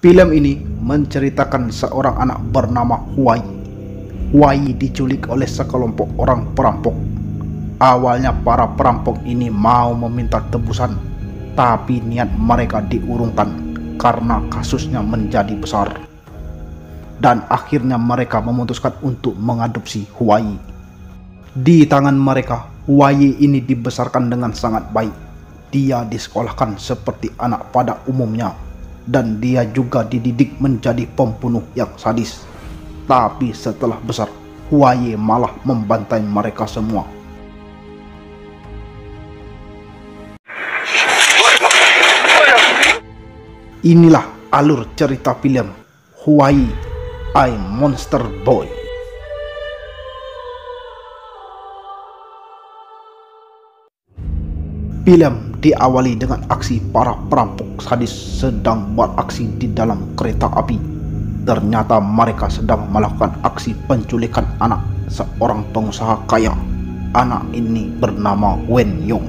Film ini menceritakan seorang anak bernama Huai. Huai diculik oleh sekelompok orang perampok. Awalnya para perampok ini mau meminta tebusan, tapi niat mereka diurungkan karena kasusnya menjadi besar. Dan akhirnya mereka memutuskan untuk mengadopsi Huai. Di tangan mereka, Huai ini dibesarkan dengan sangat baik. Dia disekolahkan seperti anak pada umumnya, dan dia juga dididik menjadi pembunuh yang sadis. Tapi setelah besar, Huai malah membantai mereka semua. Inilah alur cerita film Huai, I Monster Boy. Film diawali dengan aksi para perampok sadis sedang beraksi di dalam kereta api. Ternyata mereka sedang melakukan aksi penculikan anak seorang pengusaha kaya. Anak ini bernama Wen Yong.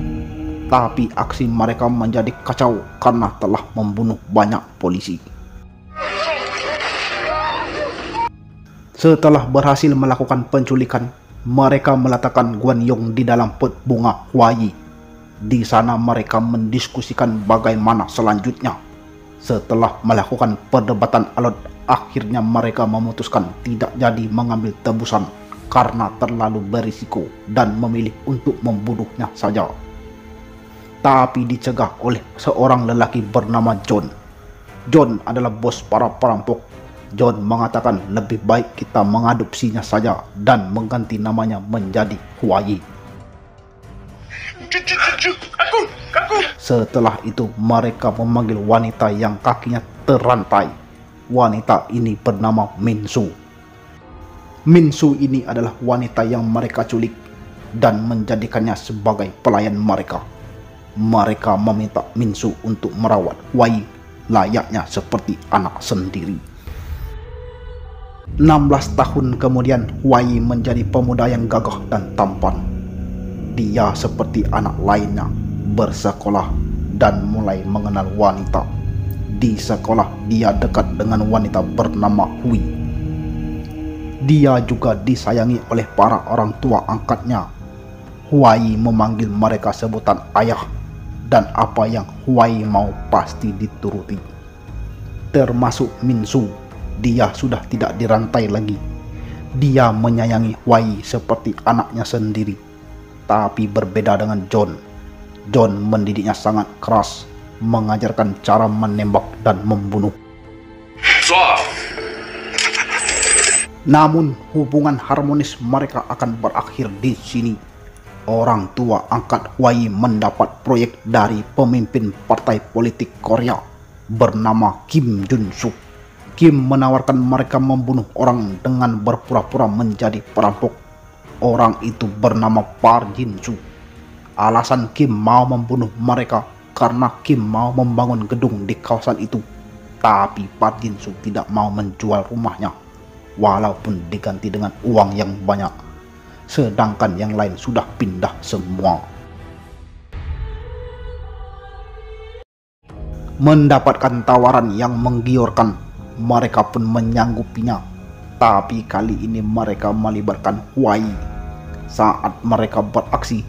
Tapi aksi mereka menjadi kacau karena telah membunuh banyak polisi. Setelah berhasil melakukan penculikan, mereka meletakkan Wen Yong di dalam pot bunga Huai. Di sana mereka mendiskusikan bagaimana selanjutnya. Setelah melakukan perdebatan alot, akhirnya mereka memutuskan tidak jadi mengambil tebusan karena terlalu berisiko dan memilih untuk membunuhnya saja. Tapi dicegah oleh seorang lelaki bernama John. John adalah bos para perampok. John mengatakan lebih baik kita mengadopsinya saja dan mengganti namanya menjadi Huai. Setelah itu mereka memanggil wanita yang kakinya terantai. Wanita ini bernama Minsu. Minsu ini adalah wanita yang mereka culik dan menjadikannya sebagai pelayan mereka. Mereka meminta Minsu untuk merawat Huai layaknya seperti anak sendiri. 16 tahun kemudian Huai menjadi pemuda yang gagah dan tampan. Dia seperti anak lainnya, bersekolah dan mulai mengenal wanita. Di sekolah dia dekat dengan wanita bernama Hui. Dia juga disayangi oleh para orang tua angkatnya. Huai memanggil mereka sebutan ayah, dan apa yang Huai mau pasti dituruti. Termasuk Minsu, dia sudah tidak dirantai lagi. Dia menyayangi Huai seperti anaknya sendiri. Tapi berbeda dengan John. John mendidiknya sangat keras, mengajarkan cara menembak dan membunuh. Namun hubungan harmonis mereka akan berakhir di sini. Orang tua angkat Huai mendapat proyek dari pemimpin partai politik Korea bernama Kim Jun-suk. Kim menawarkan mereka membunuh orang dengan berpura-pura menjadi perampok. Orang itu bernama Park Jin-soo. Alasan Kim mau membunuh mereka karena Kim mau membangun gedung di kawasan itu. Tapi Park Jin-soo tidak mau menjual rumahnya, walaupun diganti dengan uang yang banyak. Sedangkan yang lain sudah pindah semua. Mendapatkan tawaran yang menggiurkan, mereka pun menyanggupinya. Tapi kali ini mereka melibatkan Huai. Saat mereka beraksi,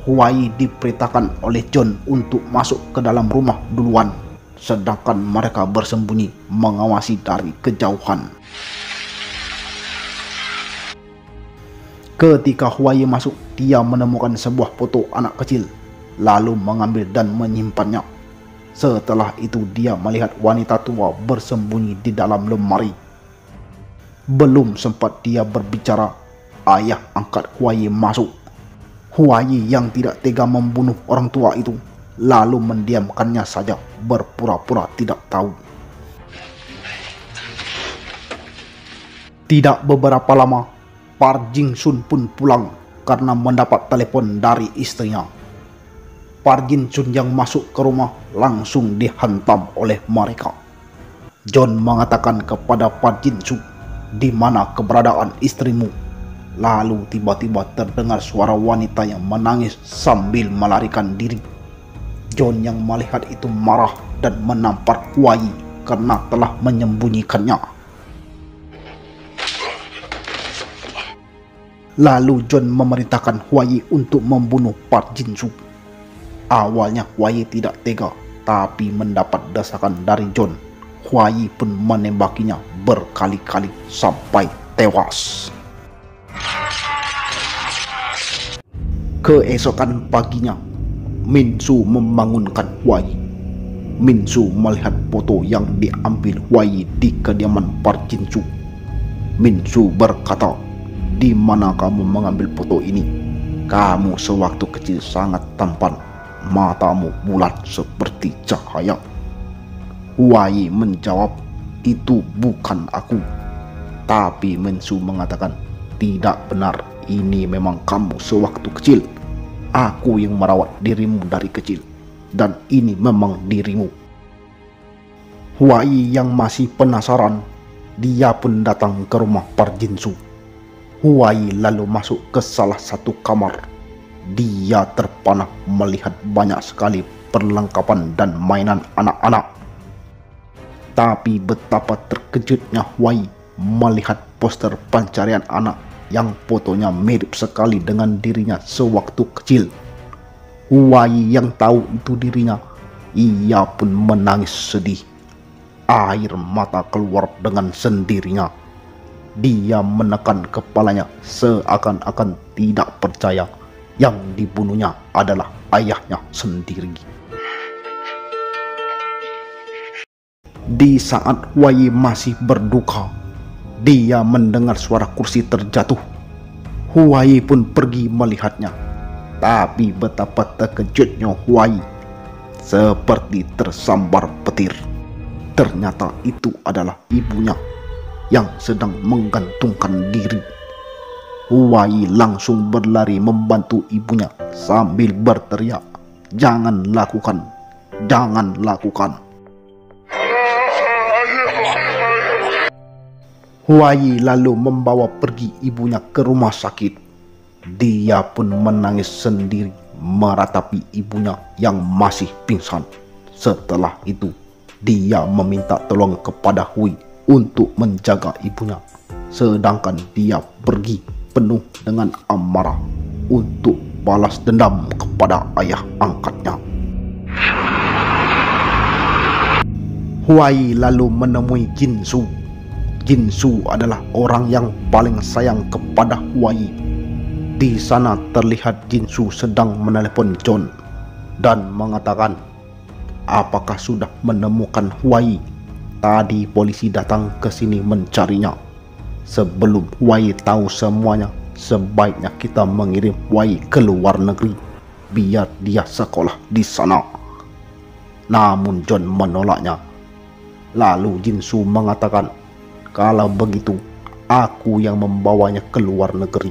Huai diperintahkan oleh John untuk masuk ke dalam rumah duluan, sedangkan mereka bersembunyi mengawasi dari kejauhan. Ketika Huai masuk, dia menemukan sebuah foto anak kecil, lalu mengambil dan menyimpannya. Setelah itu dia melihat wanita tua bersembunyi di dalam lemari. Belum sempat dia berbicara, ayah angkat Huai masuk. Huai yang tidak tega membunuh orang tua itu, lalu mendiamkannya saja, berpura-pura tidak tahu. Tidak beberapa lama, Park Jin-sun pun pulang karena mendapat telepon dari istrinya. Park Jin-sun yang masuk ke rumah langsung dihantam oleh mereka. John mengatakan kepada Park Jin-sun, "Di mana keberadaan istrimu?" Lalu tiba-tiba terdengar suara wanita yang menangis sambil melarikan diri. John yang melihat itu marah dan menampar Huai karena telah menyembunyikannya. Lalu John memerintahkan Huai untuk membunuh Park Jin-soo. Awalnya Huai tidak tega, tapi mendapat desakan dari John, Huai pun menembakinya berkali-kali sampai tewas. Keesokan paginya, Min-soo membangunkan Huai. Min-soo melihat foto yang diambil Huai di kediaman Park Jin-soo. Min-soo berkata, "Di mana kamu mengambil foto ini? Kamu sewaktu kecil sangat tampan, matamu bulat seperti cahaya." Huai menjawab, "Itu bukan aku." Tapi Min-soo mengatakan, "Tidak benar, ini memang kamu sewaktu kecil. Aku yang merawat dirimu dari kecil, dan ini memang dirimu." Huai yang masih penasaran, dia pun datang ke rumah Park Jin-soo. Huai lalu masuk ke salah satu kamar. Dia terpana melihat banyak sekali perlengkapan dan mainan anak-anak. Tapi betapa terkejutnya Huai melihat poster pencarian anak yang fotonya mirip sekali dengan dirinya sewaktu kecil. Huai yang tahu itu dirinya, ia pun menangis sedih. Air mata keluar dengan sendirinya. Dia menekan kepalanya seakan-akan tidak percaya yang dibunuhnya adalah ayahnya sendiri. Di saat Huai masih berduka, dia mendengar suara kursi terjatuh. Huai pun pergi melihatnya. Tapi betapa terkejutnya Huai, seperti tersambar petir. Ternyata itu adalah ibunya yang sedang menggantungkan diri. Huai langsung berlari membantu ibunya sambil berteriak, "Jangan lakukan, jangan lakukan." Huai lalu membawa pergi ibunya ke rumah sakit. Dia pun menangis sendiri meratapi ibunya yang masih pingsan. Setelah itu, dia meminta tolong kepada Hui untuk menjaga ibunya, sedangkan dia pergi penuh dengan amarah untuk balas dendam kepada ayah angkatnya. Huai lalu menemui Jin-soo. Jin-soo adalah orang yang paling sayang kepada Huai. Di sana terlihat Jin-soo sedang menelepon John dan mengatakan, "Apakah sudah menemukan Huai? Tadi polisi datang ke sini mencarinya. Sebelum Huai tahu semuanya, sebaiknya kita mengirim Huai ke luar negeri, biar dia sekolah di sana." Namun John menolaknya. Lalu Jin-soo mengatakan, "Kalau begitu, aku yang membawanya ke luar negeri."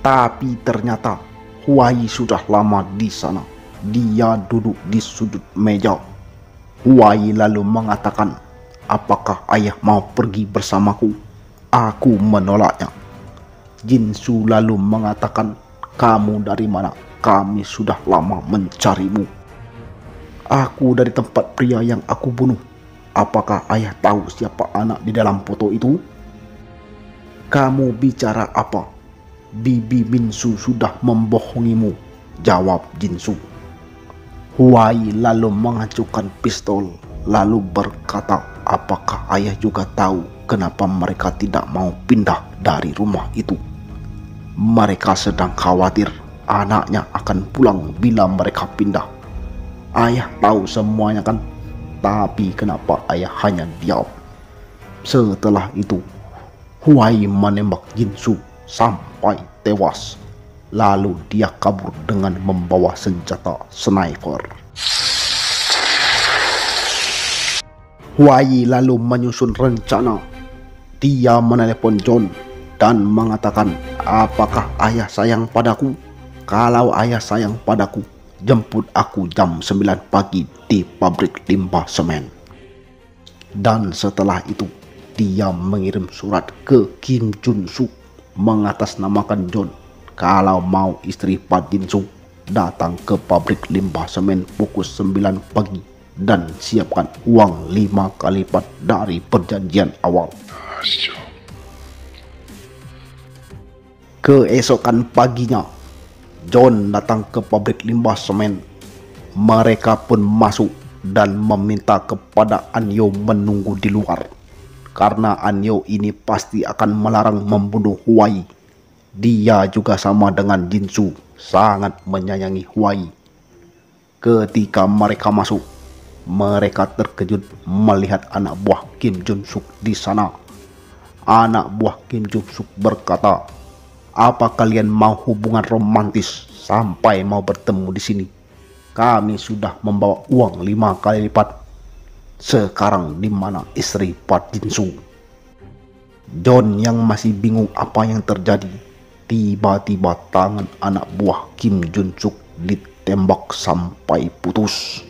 Tapi ternyata Huai sudah lama di sana. Dia duduk di sudut meja. Huai lalu mengatakan, "Apakah ayah mau pergi bersamaku?" Aku menolaknya. Jin-soo lalu mengatakan, "Kamu dari mana? Kami sudah lama mencarimu." "Aku dari tempat pria yang aku bunuh." "Apakah ayah tahu siapa anak di dalam foto itu?" "Kamu bicara apa? Bibi Min-soo sudah membohongimu," jawab Jin-soo. Huai lalu mengacukan pistol, lalu berkata, "Apakah ayah juga tahu kenapa mereka tidak mau pindah dari rumah itu? Mereka sedang khawatir anaknya akan pulang bila mereka pindah. Ayah tahu semuanya kan? Tapi kenapa ayah hanya diam?" Setelah itu, Huai menembak Jin-soo sampai tewas. Lalu dia kabur dengan membawa senjata sniper. Huai lalu menyusun rencana. Dia menelepon John dan mengatakan, "Apakah ayah sayang padaku? Kalau ayah sayang padaku, jemput aku jam 9 pagi di pabrik limbah semen." Dan setelah itu, dia mengirim surat ke Kim Jun-soo mengatasnamakan John kalau mau istri Park Jin-soo datang ke pabrik limbah semen pukul 9 pagi dan siapkan uang 5 kali lipat dari perjanjian awal. Keesokan paginya, John datang ke pabrik limbah semen. Mereka pun masuk dan meminta kepada Anyo menunggu di luar, karena Anyo ini pasti akan melarang membunuh Huai. Dia juga sama dengan Jinsu, sangat menyayangi Huai. Ketika mereka masuk, mereka terkejut melihat anak buah Kim Jun Suk di sana. Anak buah Kim Jun Suk berkata, "Apa kalian mau hubungan romantis sampai mau bertemu di sini? Kami sudah membawa uang 5 kali lipat. Sekarang di mana istri Pak Jinsu?" John yang masih bingung apa yang terjadi, tiba-tiba tangan anak buah Kim Jun Suk ditembak sampai putus.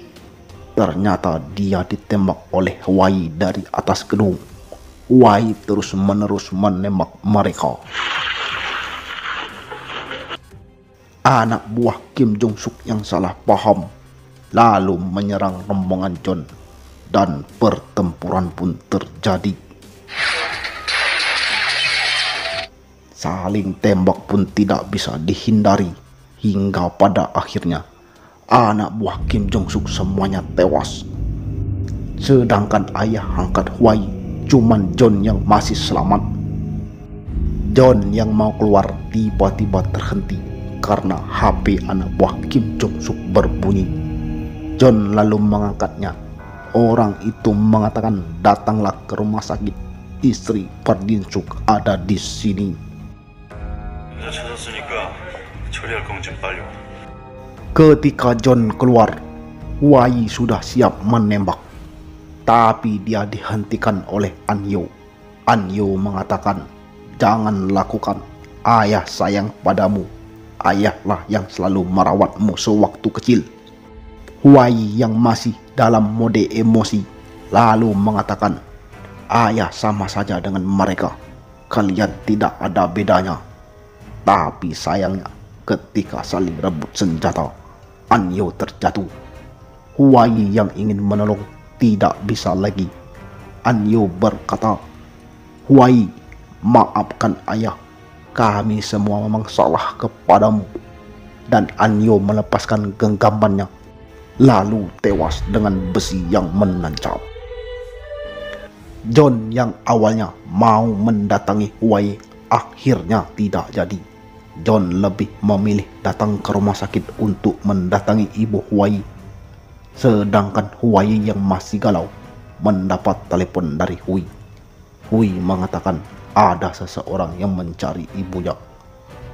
Ternyata dia ditembak oleh Huai dari atas gedung. Huai terus-menerus menembak mereka. Anak buah Kim Jong Suk yang salah paham lalu menyerang rombongan John dan pertempuran pun terjadi. Saling tembak pun tidak bisa dihindari hingga pada akhirnya anak buah Kim Jong Suk semuanya tewas. Sedangkan ayah angkat Huai cuman John yang masih selamat. John yang mau keluar tiba-tiba terhenti karena HP anak buah Kim Jong Suk berbunyi. John lalu mengangkatnya. Orang itu mengatakan, "Datanglah ke rumah sakit. Istri Park Jin Suk ada di sini." Ketika John keluar, Huai sudah siap menembak. Tapi dia dihentikan oleh Anyo. Anyo mengatakan, "Jangan lakukan. Ayah sayang padamu. Ayahlah yang selalu merawatmu sewaktu kecil." Huai yang masih dalam mode emosi lalu mengatakan, "Ayah sama saja dengan mereka. Kalian tidak ada bedanya." Tapi sayangnya ketika saling rebut senjata, Anyo terjatuh. Huai yang ingin menolong tidak bisa lagi. Anyo berkata, "Huai, maafkan ayah. Kami semua memang salah kepadamu." Dan Anyo melepaskan genggamannya, lalu tewas dengan besi yang menancap. John yang awalnya mau mendatangi Huai akhirnya tidak jadi. John lebih memilih datang ke rumah sakit untuk mendatangi ibu Huai. Sedangkan Huai yang masih galau mendapat telepon dari Hui. Hui mengatakan ada seseorang yang mencari ibunya.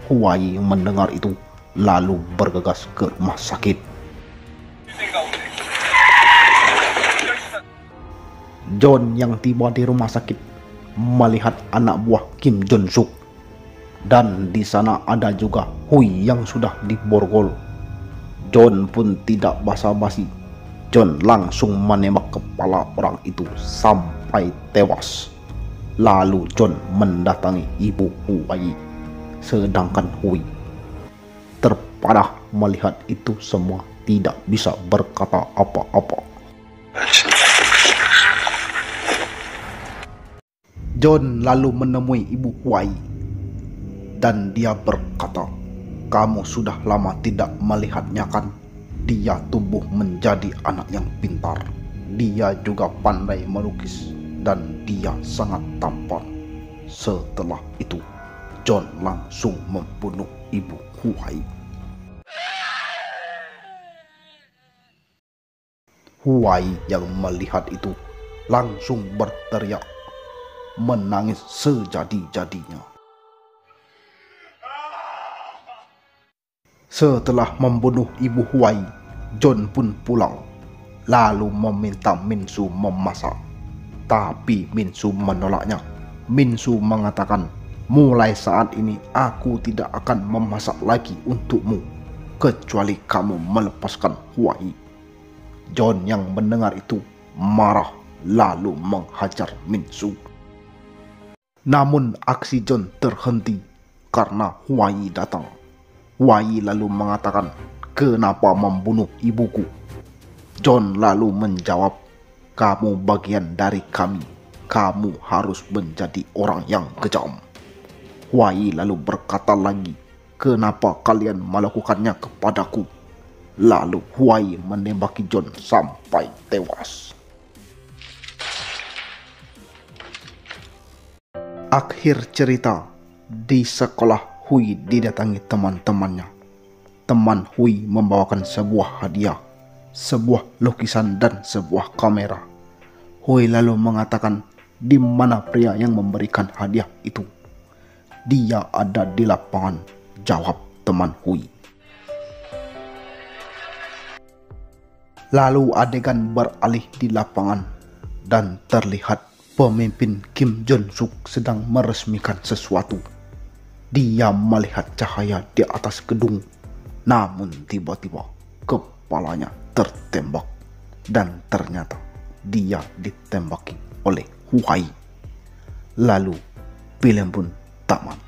Huai mendengar itu lalu bergegas ke rumah sakit. John yang tiba di rumah sakit melihat anak buah Kim Jong Suk, dan di sana ada juga Hui yang sudah diborgol. John pun tidak basa-basi. John langsung menembak kepala orang itu sampai tewas. Lalu John mendatangi ibu Huai. Sedangkan Hui terparah melihat itu semua, tidak bisa berkata apa-apa. John lalu menemui ibu Huai dan dia berkata, "Kamu sudah lama tidak melihatnya kan? Dia tumbuh menjadi anak yang pintar. Dia juga pandai melukis dan dia sangat tampan." Setelah itu, John langsung membunuh ibu Huai. Huai yang melihat itu langsung berteriak, menangis sejadi-jadinya. Setelah membunuh ibu Huai, John pun pulang, lalu meminta Minsu memasak. Tapi Minsu menolaknya. Minsu mengatakan, "Mulai saat ini aku tidak akan memasak lagi untukmu, kecuali kamu melepaskan Huai." John yang mendengar itu marah lalu menghajar Minsu. Namun aksi John terhenti karena Huai datang. Huai lalu mengatakan, "Kenapa membunuh ibuku?" John lalu menjawab, "Kamu bagian dari kami. Kamu harus menjadi orang yang kejam." Huai lalu berkata lagi, "Kenapa kalian melakukannya kepadaku?" Lalu Huai menembaki John sampai tewas. Akhir cerita, di sekolah Hui didatangi teman-temannya. Teman Hui membawakan sebuah hadiah, sebuah lukisan dan sebuah kamera. Hui lalu mengatakan, "Di mana pria yang memberikan hadiah itu?" "Dia ada di lapangan," jawab teman Hui. Lalu adegan beralih di lapangan dan terlihat pemimpin Kim Jong-suk sedang meresmikan sesuatu. Dia melihat cahaya di atas gedung, namun tiba-tiba kepalanya tertembak dan ternyata dia ditembaki oleh Huai. Lalu film pun tamat.